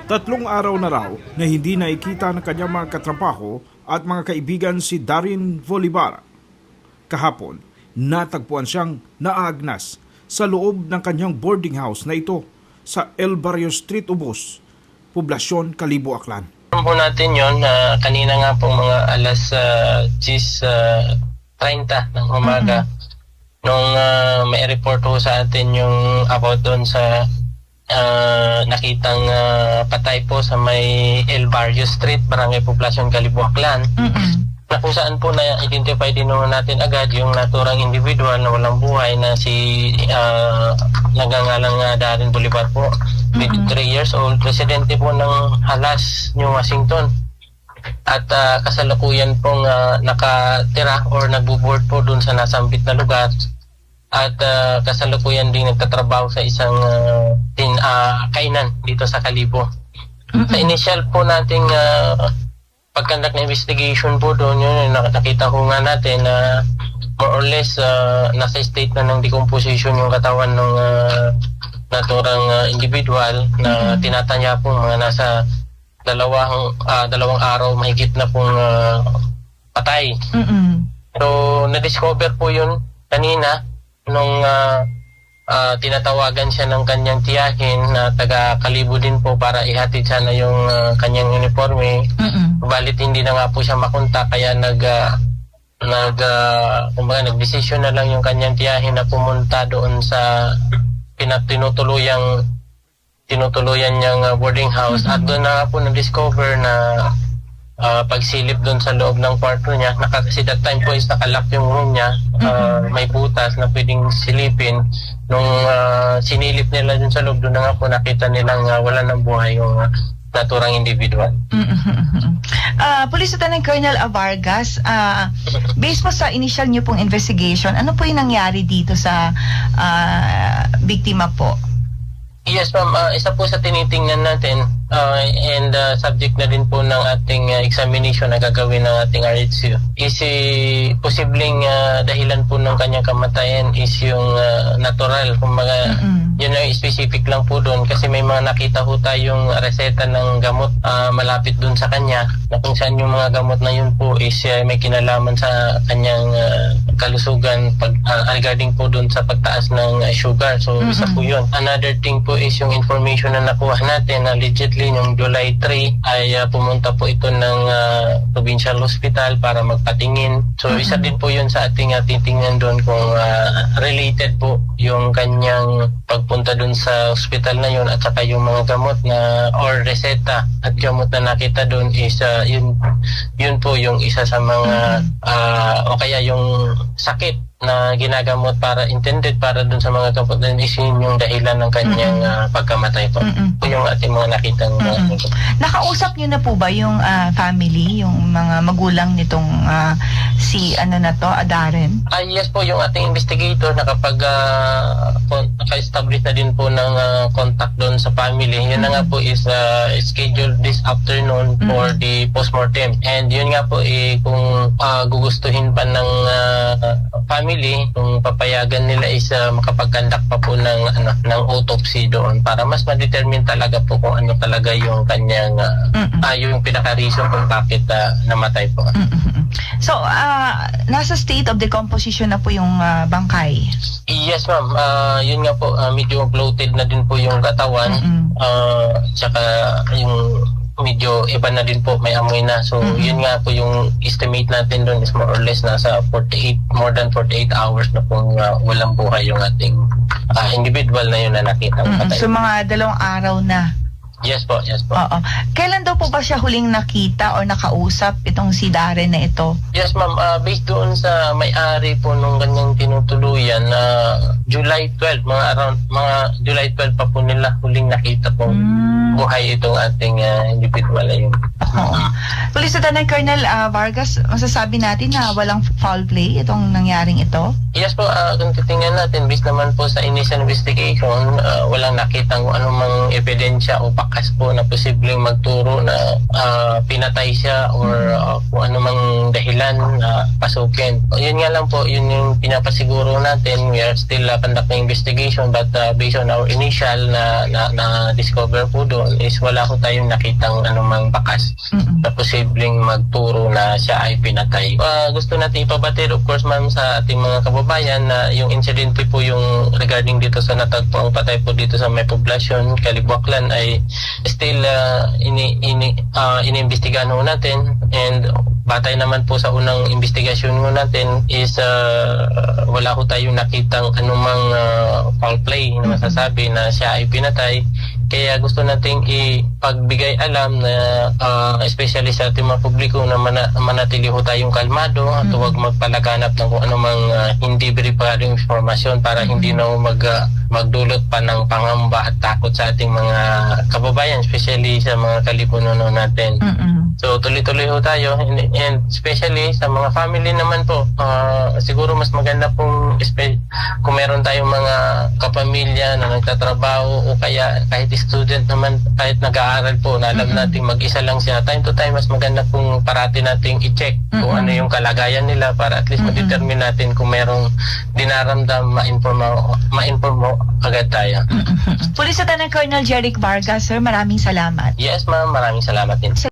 3 araw na raw na hindi nakikita ng kanyang mga katrabaho at mga kaibigan si Darin Volibara. Kahapon, natagpuan siyang naagnas sa loob ng kanyang boarding house na ito sa El Barrio Street, Ubos, Poblasyon, Kalibo, Aklan. Alam po natin yun, kanina nga po mga alas 10:30 ng umaga, nung may report po sa atin yung about doon sa nakitang patay po sa may El Barrio Street, Barangay Poblasyon, Kalibo, Aklan. Na kung saan po na-identify din natin agad yung naturang individual na walang buhay na si nagangalang Darin Bolivar po, 23 years old, residente po ng Halas, New Washington. At kasalukuyan pong nakatira or nagbo-board po dun sa nasambit na lugar. At kasalukuyan din nagtatrabaho sa isang kainan dito sa Kalibo. Sa initial po nating pagkandak na investigation po doon, yun, nakita ko nga natin na more or less nasa state na ng decomposition yung katawan ng naturang individual na tinatanya po mga nasa dalawang araw mahigit na pong patay. So na-discover po yun kanina nung tinatawagan siya ng kanyang tiyahin na taga Kalibo din po para ihatid sana yung kanyang uniforme. Balit hindi na nga po siya makontak, kaya nag-desisyon na lang yung kanyang tiyahin na pumunta doon sa tinutuluyan niyang boarding house. At doon na nga po na-discover na pagsilip doon sa loob ng kwarto niya, kasi that time po is nakalock yung room niya, may butas na pwedeng silipin. Nung sinilip nila dun sa loob, doon na nga po nakita nilang wala ng buhay yung naturang individual. Police Lieutenant Colonel Avargas, based po sa initial niyo pong investigation, ano po yung nangyari dito sa biktima po? Yes ma'am, isa po sa tinitingnan natin and subject na din po ng ating examination na gagawin ng ating RHQ is posibleng dahilan po ng kanyang kamatayan is yung natural, kumbaga yun ang specific lang po doon kasi may mga nakita po tayong reseta ng gamot malapit doon sa kanya na kung saan yung mga gamot na yun po is may kinalaman sa kanyang kalusugan regarding po doon sa pagtaas ng sugar. So isa po yun. Another thing po is yung information na nakuha natin na legitly yung July 3 ay pumunta po ito ng provincial hospital para magpatingin. So isa din po yun sa ating titingnan doon kung related po yung kanyang pagpunta doon sa hospital na yun at saka yung mga gamot na or reseta at gamot na nakita doon is yun po yung isa sa mga o kaya yung sakit na ginagamot para intended para dun sa mga gamot na is yun yung dahilan ng kanyang pagkamatay po. Yung ating mga nakitang Nakausap niyo na po ba yung family, yung mga magulang nitong si Darin? Yes po, yung ating investigator naka-establish na din po ng contact doon sa family. Yun na nga po is scheduled this afternoon for the postmortem. And yun nga po kung gugustuhin pa ng family, kung papayagan nila is makapag-conduct pa po ng autopsy doon para mas ma-determine talaga po kung ano talaga yung kanyang yung pinaka-reason kung bakit namatay po. So, nasa state of decomposition na po yung bangkay? Yes ma'am, yun nga po, medyo bloated na din po yung katawan, tsaka yung medyo iba na din po, may amoy na. So yun nga po yung estimate natin doon is more or less nasa more than 48 hours na pong walang buhay yung ating individual na yun na nakita. So mga 2 araw na? Yes po, yes po. Oo. Kailan daw po ba siya huling nakita o nakausap itong si Darin na ito? Yes ma'am, based doon sa may-ari po nung kanyang tinutuluyan July 12, mga July 12 pa po nila huling nakita pong buhay itong ating individual na yun. Oo. Police Lieutenant Colonel Vargas, masasabi natin na walang foul play itong nangyaring ito? Yes po, kung titingnan natin, based naman po sa initial investigation, walang nakitang kung anumang ebidensya o bakas po na posibleng magturo na pinatay siya or kung anumang dahilan na pasukin. Yun nga lang po, yun yung pinapasiguro natin. We are still conducting investigation, but based on our initial na discover po doon is wala ko tayong nakitang anumang bakas na posibleng magturo na siya ay pinatay. Gusto natin ipabatid, of course ma'am, sa ating mga kababayan na yung incident po yung regarding dito sa natagpuang patay po dito sa may poblasyon, Kalibwaklan, ay still iniimbestigahan ho natin, and batay naman po sa unang investigasyon mo natin is wala ko tayong nakitang anumang foul play na masasabi na siya ay pinatay. Kaya gusto nating ipagbigay alam na especially sa ating mga publiko na manatili ho tayong kalmado at huwag magpalaganap ng kung anumang hindi verified informasyon para hindi na magdulot pa ng pangamba at takot sa ating mga kababayan, especially sa mga kalipunan natin. So tuloy-tuloy ho tayo, and especially sa mga family naman po, siguro mas maganda pong kung meron tayong mga kapamilya na nagtatrabaho o kaya kahit student naman, kahit nag-aaral po, na alam natin mag-isa lang siya, time to time mas maganda pong parati nating i-check kung ano yung kalagayan nila para at least ma-determine natin kung merong dinaramdam, ma-inform agad tayo. Police Lieutenant Colonel Jeric Vargas, sir, maraming salamat. Yes ma'am, maraming salamat din.